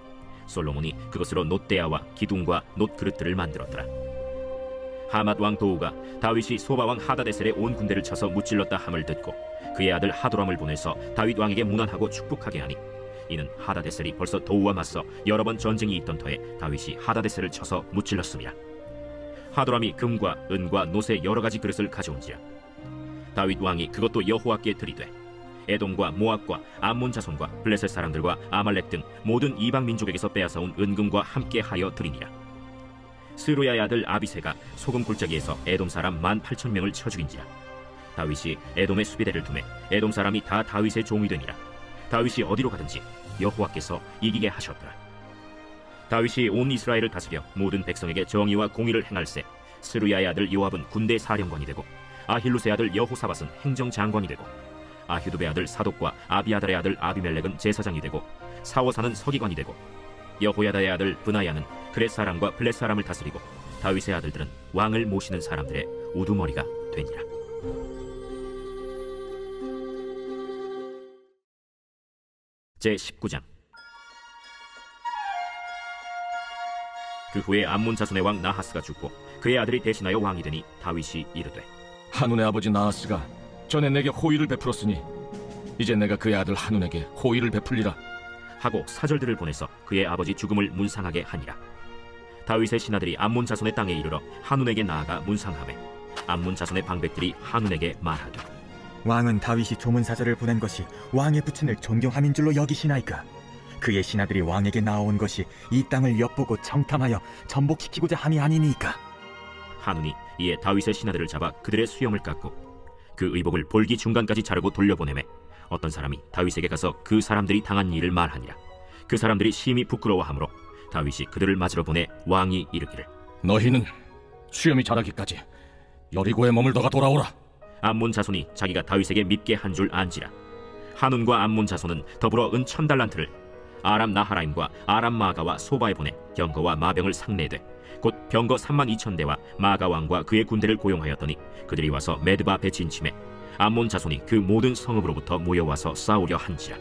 솔로몬이 그것으로 놋대야와 기둥과 놋그릇들을 만들었더라. 하맛 왕 도우가 다윗이 소바왕 하닷에셀의 온 군대를 쳐서 무찔렀다 함을 듣고 그의 아들 하도람을 보내서 다윗 왕에게 문안하고 축복하게 하니 이는 하닷에셀이 벌써 도우와 맞서 여러 번 전쟁이 있던 터에 다윗이 하닷에셀을 쳐서 무찔렀습니다. 하도람이 금과 은과 놋의 여러 가지 그릇을 가져온지라. 다윗 왕이 그것도 여호와께 드리되 에돔과 모압과 암몬 자손과 블레셋 사람들과 아말렉 등 모든 이방 민족에게서 빼앗아온 은금과 함께 하여 드리니라. 스루야의 아들 아비새가 소금 골짜기에서 에돔 사람 18,000명을 쳐 죽인지라. 다윗이 에돔의 수비대를 두매 에돔 사람이 다 다윗의 종이 되니라. 다윗이 어디로 가든지 여호와께서 이기게 하셨더라. 다윗이 온 이스라엘을 다스려 모든 백성에게 정의와 공의를 행할세 스루야의 아들 요압은 군대 사령관이 되고 아힐루스의 아들 여호사밧은 행정장관이 되고 아휴두베 아들 사독과 아비아달의 아들 아비멜렉은 제사장이 되고 사워사는 서기관이 되고 여호야다의 아들 브나야는 그렛 사람과 블렛 사람을 다스리고 다윗의 아들들은 왕을 모시는 사람들의 우두머리가 되니라. 제19장. 그 후에 암몬 자손의 왕 나하스가 죽고 그의 아들이 대신하여 왕이 되니 다윗이 이르되 한운의 아버지 나하스가 전에 내게 호의를 베풀었으니 이제 내가 그의 아들 한운에게 호의를 베풀리라 하고 사절들을 보내서 그의 아버지 죽음을 문상하게 하니라. 다윗의 신하들이 암몬 자손의 땅에 이르러 한운에게 나아가 문상하매 암몬 자손의 방백들이 한운에게 말하되 왕은 다윗이 조문사절을 보낸 것이 왕의 부친을 존경함인 줄로 여기시나이까? 그의 신하들이 왕에게 나아온 것이 이 땅을 엿보고 정탐하여 전복시키고자 함이 아니니까. 한운이 이에 다윗의 신하들을 잡아 그들의 수염을 깎고 그 의복을 볼기 중간까지 자르고 돌려보내매 어떤 사람이 다윗에게 가서 그 사람들이 당한 일을 말하니라. 그 사람들이 심히 부끄러워하므로 다윗이 그들을 맞으러 보내 왕이 이르기를 너희는 수염이 자라기까지 여리고에 머물다가 돌아오라. 암몬 자손이 자기가 다윗에게 밉게 한 줄 안지라. 한운과 암몬 자손은 더불어 은 1000달란트를 아람 나하라임과 아람 마가와 소바에 보내 병거와 마병을 상례되 곧 병거 32,000대와 마가 왕과 그의 군대를 고용하였더니 그들이 와서 메드바 배진침에 암몬 자손이 그 모든 성읍으로부터 모여와서 싸우려 한지라.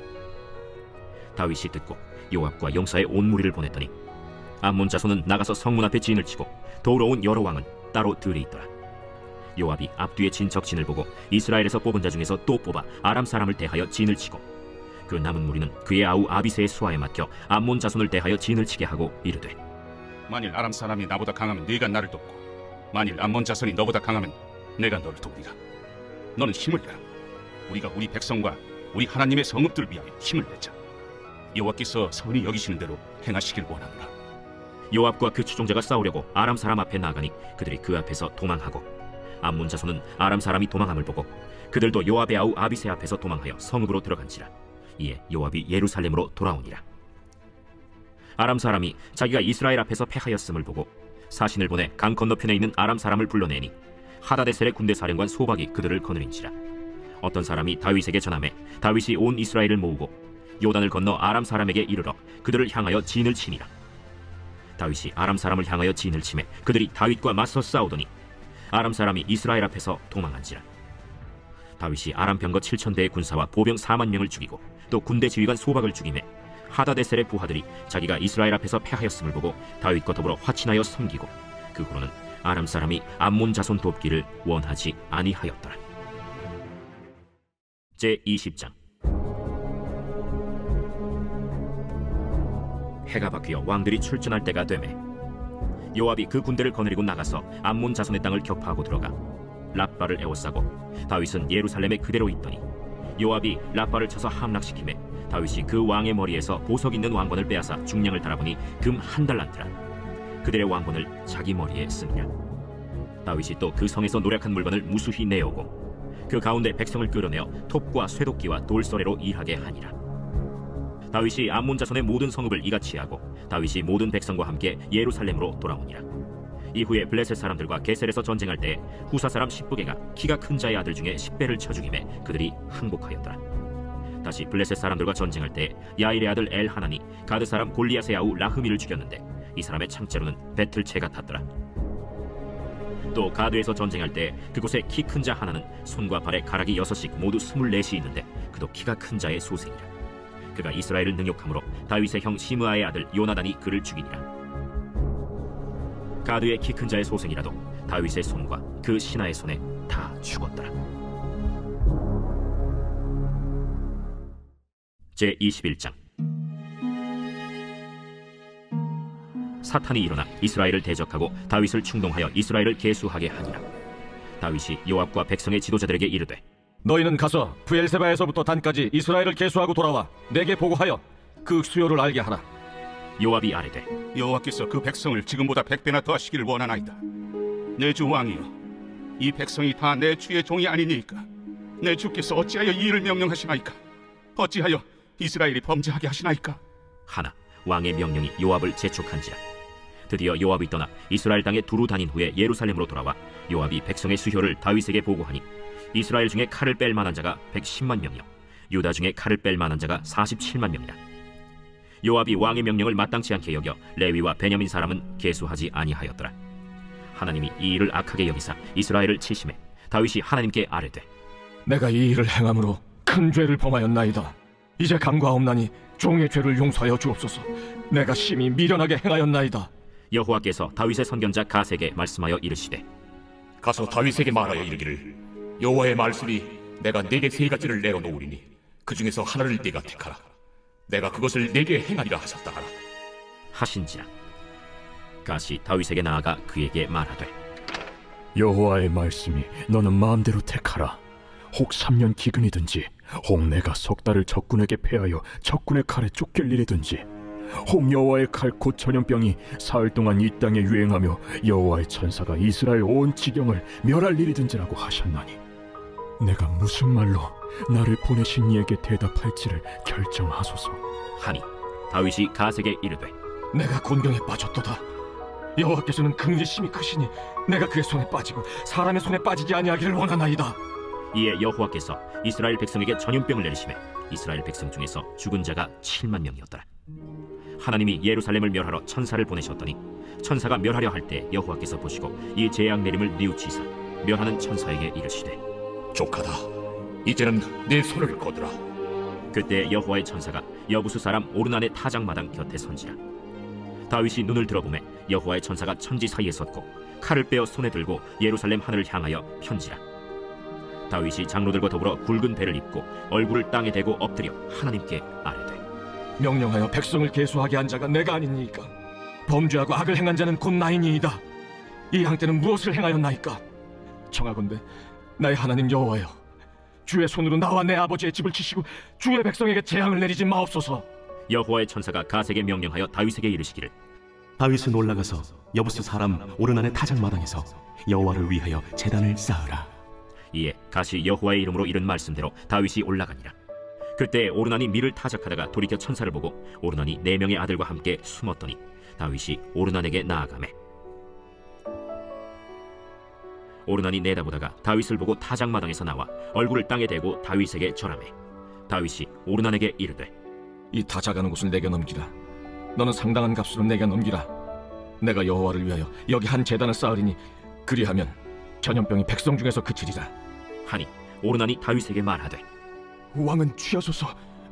다윗이 듣고 요압과 용사의 온 무리를 보냈더니 암몬 자손은 나가서 성문 앞에 진을 치고 도우러 온 여러 왕은 따로 들에 있더라. 요압이 앞뒤에 친 적진을 보고 이스라엘에서 뽑은 자 중에서 또 뽑아 아람 사람을 대하여 진을 치고 그 남은 무리는 그의 아우 아비새의 수하에 맡겨 암몬 자손을 대하여 진을 치게 하고 이르되 만일 아람 사람이 나보다 강하면 네가 나를 돕고 만일 암몬 자손이 너보다 강하면 내가 너를 돕리라. 너는 힘을 내라. 우리가 우리 백성과 우리 하나님의 성읍들을 위하여 힘을 내자. 여호와께서 선히 여기시는 대로 행하시길 원하노라. 요압과 그 추종자가 싸우려고 아람 사람 앞에 나가니 그들이 그 앞에서 도망하고 암몬 자손은 아람 사람이 도망함을 보고 그들도 요압의 아우 아비새 앞에서 도망하여 성읍으로 들어간지라. 이에 요압이 예루살렘으로 돌아오니라. 아람 사람이 자기가 이스라엘 앞에서 패하였음을 보고 사신을 보내 강 건너편에 있는 아람 사람을 불러내니 하다데셀의 군대 사령관 소박이 그들을 거느린지라. 어떤 사람이 다윗에게 전하매 다윗이 온 이스라엘을 모으고 요단을 건너 아람 사람에게 이르러 그들을 향하여 진을 치니라. 다윗이 아람 사람을 향하여 진을 치매 그들이 다윗과 맞서 싸우더니 아람 사람이 이스라엘 앞에서 도망한지라. 다윗이 아람 병거 7,000대의 군사와 보병 4만 명을 죽이고 또 군대 지휘관 소박을 죽이매 하다데셀의 부하들이 자기가 이스라엘 앞에서 패하였음을 보고 다윗과 더불어 화친하여 섬기고 그 후로는 아람 사람이 암몬 자손 돕기를 원하지 아니하였더라. 제20장. 해가 바뀌어 왕들이 출전할 때가 되매 요압이 그 군대를 거느리고 나가서 암몬 자손의 땅을 격파하고 들어가 랍바를 에워싸고 다윗은 예루살렘에 그대로 있더니 요압이 랍바를 쳐서 함락시키매 다윗이 그 왕의 머리에서 보석 있는 왕관을 빼앗아 중량을 달아보니 금 1달란트라. 그들의 왕관을 자기 머리에 쓰니라. 다윗이 또 그 성에서 노략한 물건을 무수히 내어오고 그 가운데 백성을 끌어내어 톱과 쇠도끼와 돌서래로 일하게 하니라. 다윗이 암몬 자손의 모든 성읍을 이같이 하고 다윗이 모든 백성과 함께 예루살렘으로 돌아오니라. 이후에 블레셋 사람들과 게셀에서 전쟁할 때 후사 사람 십부게가 키가 큰 자의 아들 중에 10배를 쳐 죽임에 그들이 항복하였더라. 다시 블레셋 사람들과 전쟁할 때 야일의 아들 엘하나니 가드 사람 골리앗의 아우 라흐미를 죽였는데 이 사람의 창자로는 배틀채 같았더라. 또 가드에서 전쟁할 때 그곳에 키 큰 자 하나는 손과 발에 가락이 6씩 모두 24이 있는데 그도 키가 큰 자의 소생이라. 그가 이스라엘을 능욕함으로 다윗의 형 시므아의 아들 요나단이 그를 죽이니라. 가드의 키 큰 자의 소생이라도 다윗의 손과 그 신하의 손에 다 죽었더라. 제21장. 사탄이 일어나 이스라엘을 대적하고 다윗을 충동하여 이스라엘을 계수하게 하니라. 다윗이 요압과 백성의 지도자들에게 이르되 너희는 가서 브엘세바에서부터 단까지 이스라엘을 계수하고 돌아와 내게 보고하여 그 수요를 알게 하라. 요압이 아뢰되 여호와께서 그 백성을 지금보다 100배나 더하시기를 원하나이다. 내 주 왕이여, 이 백성이 다 내 주의 종이 아니니까 내 주께서 어찌하여 이 일을 명령하시나이까? 어찌하여 이스라엘이 범죄하게 하시나이까? 하나 왕의 명령이 요압을 재촉한지라. 드디어 요압이 떠나 이스라엘 땅에 두루 다닌 후에 예루살렘으로 돌아와 요압이 백성의 수효를 다윗에게 보고하니 이스라엘 중에 칼을 뺄 만한 자가 110만 명이요 유다 중에 칼을 뺄 만한 자가 47만 명이라. 요압이 왕의 명령을 마땅치 않게 여겨 레위와 베냐민 사람은 계수하지 아니하였더라. 하나님이 이 일을 악하게 여기사 이스라엘을 치심해 다윗이 하나님께 아뢰되 내가 이 일을 행함으로 큰 죄를 범하였나이다. 이제 간과없나니 종의 죄를 용서하여 주옵소서. 내가 심히 미련하게 행하였나이다. 여호와께서 다윗의 선견자 갓에게 말씀하여 이르시되 가서 다윗에게 말하여 이르기를 여호와의 말씀이 내가 네게 3가지를 내어놓으리니 그 중에서 하나를 네가 택하라. 내가 그것을 네게 행하리라 하셨다 하라. 하신지라. 갓이 다윗에게 나아가 그에게 말하되 여호와의 말씀이 너는 마음대로 택하라. 혹 3년 기근이든지 혹 내가 석 달을 적군에게 패하여 적군의 칼에 쫓길 일이든지 혹 여호와의 칼 곧 전염병이 사흘 동안 이 땅에 유행하며 여호와의 천사가 이스라엘 온 지경을 멸할 일이든지라고 하셨나니 내가 무슨 말로 나를 보내신 이에게 대답할지를 결정하소서 하니 다윗이 갓에게 이르되 내가 곤경에 빠졌도다. 여호와께서는 긍휼심이 크시니 내가 그의 손에 빠지고 사람의 손에 빠지지 아니하기를 원하나이다. 이에 여호와께서 이스라엘 백성에게 전염병을 내리시매 이스라엘 백성 중에서 죽은 자가 7만 명이었더라. 하나님이 예루살렘을 멸하러 천사를 보내셨더니 천사가 멸하려 할 때 여호와께서 보시고 이 재앙 내림을 뉘우치사 멸하는 천사에게 이르시되 족하다. 이제는 내 손을 거두라. 그때 여호와의 천사가 여부수 사람 오르난의 타작마당 곁에 선지라. 다윗이 눈을 들어보매 여호와의 천사가 천지 사이에 섰고 칼을 빼어 손에 들고 예루살렘 하늘을 향하여 편지라. 다윗이 장로들과 더불어 굵은 배를 입고 얼굴을 땅에 대고 엎드려 하나님께 아뢰되, 명령하여 백성을 계수하게 한 자가 내가 아니니까? 범죄하고 악을 행한 자는 곧 나이니이다. 이 양떼는 무엇을 행하였나이까? 청하건대 나의 하나님 여호와여, 주의 손으로 나와 내 아버지의 집을 치시고 주의 백성에게 재앙을 내리지 마옵소서. 여호와의 천사가 갓에게 명령하여 다윗에게 이르시기를, 다윗은 올라가서 여부스 사람 오르난의 타작마당에서 여호와를 위하여 제단을 쌓으라. 이에 갓이 여호와의 이름으로 이른 말씀대로 다윗이 올라가니라. 그때 오르난이 밀을 타작하다가 돌이켜 천사를 보고 오르난이 4명의 아들과 함께 숨었더니 다윗이 오르난에게 나아가매, 오르난이 내다보다가 다윗을 보고 타작마당에서 나와 얼굴을 땅에 대고 다윗에게 절하매, 다윗이 오르난에게 이르되, 이 타작하는 곳을 내게 넘기라. 너는 상당한 값으로 내게 넘기라. 내가 여호와를 위하여 여기 한 제단을 쌓으리니 그리하면 전염병이 백성 중에서 그치리라. 하니 오르난이 다윗에게 말하되, 왕은 취하소서.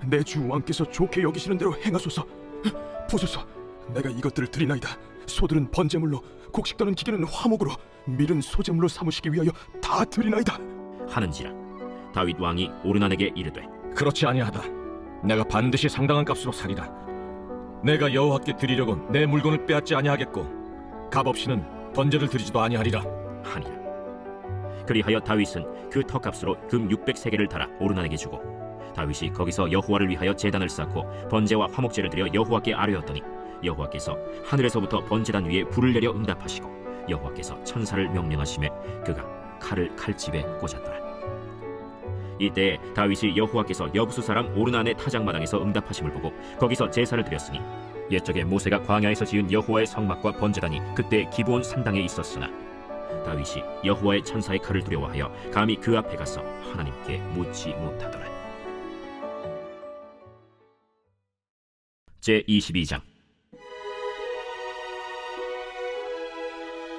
내 주 왕께서 좋게 여기시는 대로 행하소서. 보소서, 내가 이것들을 드리나이다. 소들은 번제물로, 곡식 떠는 기계는 화목으로, 밀은 소제물로 삼으시기 위하여 다 드리나이다 하는지라. 다윗 왕이 오르난에게 이르되, 그렇지 아니하다. 내가 반드시 상당한 값으로 사리라. 내가 여호와께 드리려고 내 물건을 빼앗지 아니하겠고 값없이는 번제를 드리지도 아니하리라 하니라. 그리하여 다윗은 그 터값으로 금 600세겔을 달아 오르난에게 주고, 다윗이 거기서 여호와를 위하여 제단을 쌓고 번제와 화목제를 드려 여호와께 아뢰었더니 여호와께서 하늘에서부터 번제단 위에 불을 내려 응답하시고 여호와께서 천사를 명령하시매 그가 칼을 칼집에 꽂았더라. 이때 다윗이 여호와께서 여부수 사람 오르난의 타작마당에서 응답하심을 보고 거기서 제사를 드렸으니 옛적에 모세가 광야에서 지은 여호와의 성막과 번제단이 그때 기브온 산당에 있었으나 다윗이 여호와의 천사의 칼을 두려워하여 감히 그 앞에 가서 하나님께 묻지 못하더라. 제22장.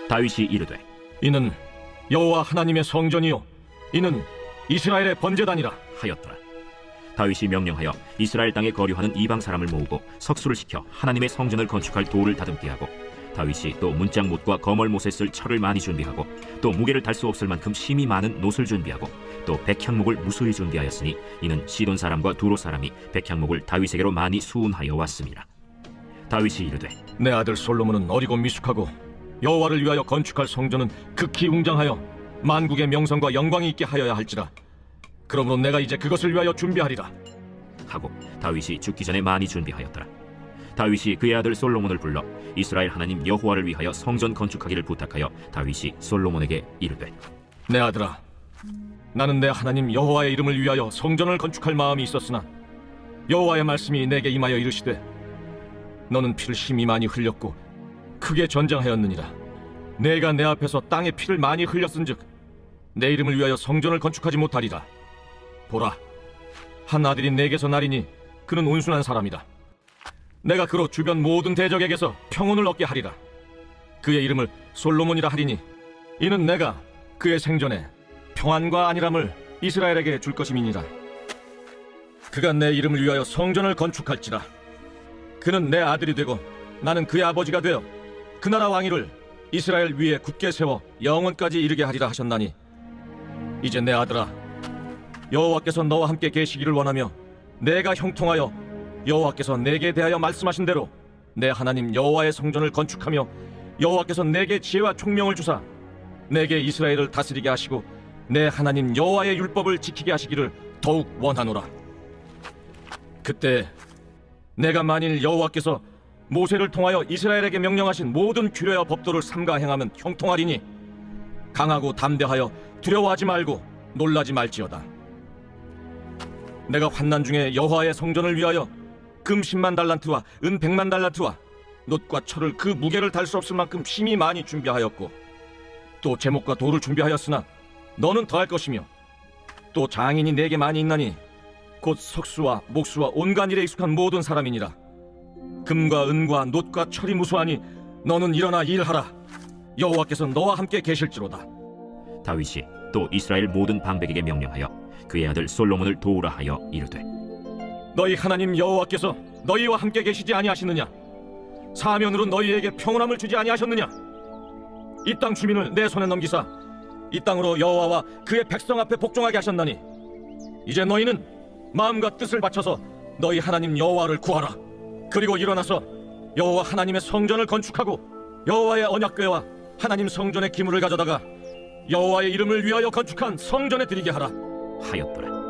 다윗이 이르되, 이는 여호와 하나님의 성전이요 이는 이스라엘의 번제단이라 하였더라. 다윗이 명령하여 이스라엘 땅에 거류하는 이방 사람을 모으고 석수를 시켜 하나님의 성전을 건축할 돌을 다듬게 하고, 다윗이 또 문짝못과 거멀못에 쓸 철을 많이 준비하고 또 무게를 달 수 없을 만큼 심이 많은 놋을 준비하고 또 백향목을 무수히 준비하였으니 이는 시돈 사람과 두로 사람이 백향목을 다윗에게로 많이 수운하여 왔습니다. 다윗이 이르되, 내 아들 솔로몬은 어리고 미숙하고 여호와를 위하여 건축할 성전은 극히 웅장하여 만국의 명성과 영광이 있게 하여야 할지라. 그러므로 내가 이제 그것을 위하여 준비하리라 하고 다윗이 죽기 전에 많이 준비하였더라. 다윗이 그의 아들 솔로몬을 불러 이스라엘 하나님 여호와를 위하여 성전 건축하기를 부탁하여 다윗이 솔로몬에게 이르되, 내 아들아, 나는 내 하나님 여호와의 이름을 위하여 성전을 건축할 마음이 있었으나 여호와의 말씀이 내게 임하여 이르시되, 너는 피를 심히 많이 흘렸고 크게 전장하였느니라. 내가 내 앞에서 땅에 피를 많이 흘렸은즉 내 이름을 위하여 성전을 건축하지 못하리라. 보라, 한 아들이 내게서 나리니 그는 온순한 사람이다. 내가 그로 주변 모든 대적에게서 평온을 얻게 하리라. 그의 이름을 솔로몬이라 하리니 이는 내가 그의 생전에 평안과 안일함을 이스라엘에게 줄 것임이니라. 그가 내 이름을 위하여 성전을 건축할지라. 그는 내 아들이 되고 나는 그의 아버지가 되어 그 나라 왕위를 이스라엘 위에 굳게 세워 영원까지 이르게 하리라 하셨나니, 이제 내 아들아, 여호와께서 너와 함께 계시기를 원하며 내가 형통하여 여호와께서 내게 대하여 말씀하신 대로 내 하나님 여호와의 성전을 건축하며 여호와께서 내게 지혜와 총명을 주사 내게 이스라엘을 다스리게 하시고 내 하나님 여호와의 율법을 지키게 하시기를 더욱 원하노라. 그때 내가 만일 여호와께서 모세를 통하여 이스라엘에게 명령하신 모든 규례와 법도를 삼가 행하면 형통하리니 강하고 담대하여 두려워하지 말고 놀라지 말지어다. 내가 환난 중에 여호와의 성전을 위하여 금 10만 달란트와 은 100만 달란트와 놋과 철을 그 무게를 달 수 없을 만큼 심히 많이 준비하였고 또 제목과 돌을 준비하였으나 너는 더할 것이며 또 장인이 내게 많이 있나니 곧 석수와 목수와 온갖 일에 익숙한 모든 사람이니라. 금과 은과 놋과 철이 무수하니 너는 일어나 일하라. 여호와께서 너와 함께 계실지로다. 다윗이 또 이스라엘 모든 방백에게 명령하여 그의 아들 솔로몬을 도우라 하여 이르되, 너희 하나님 여호와께서 너희와 함께 계시지 아니하시느냐? 사면으로 너희에게 평온함을 주지 아니하셨느냐? 이 땅 주민을 내 손에 넘기사 이 땅으로 여호와와 그의 백성 앞에 복종하게 하셨나니 이제 너희는 마음과 뜻을 바쳐서 너희 하나님 여호와를 구하라. 그리고 일어나서 여호와 하나님의 성전을 건축하고 여호와의 언약궤와 하나님 성전의 기물을 가져다가 여호와의 이름을 위하여 건축한 성전에 드리게 하라 하였더라.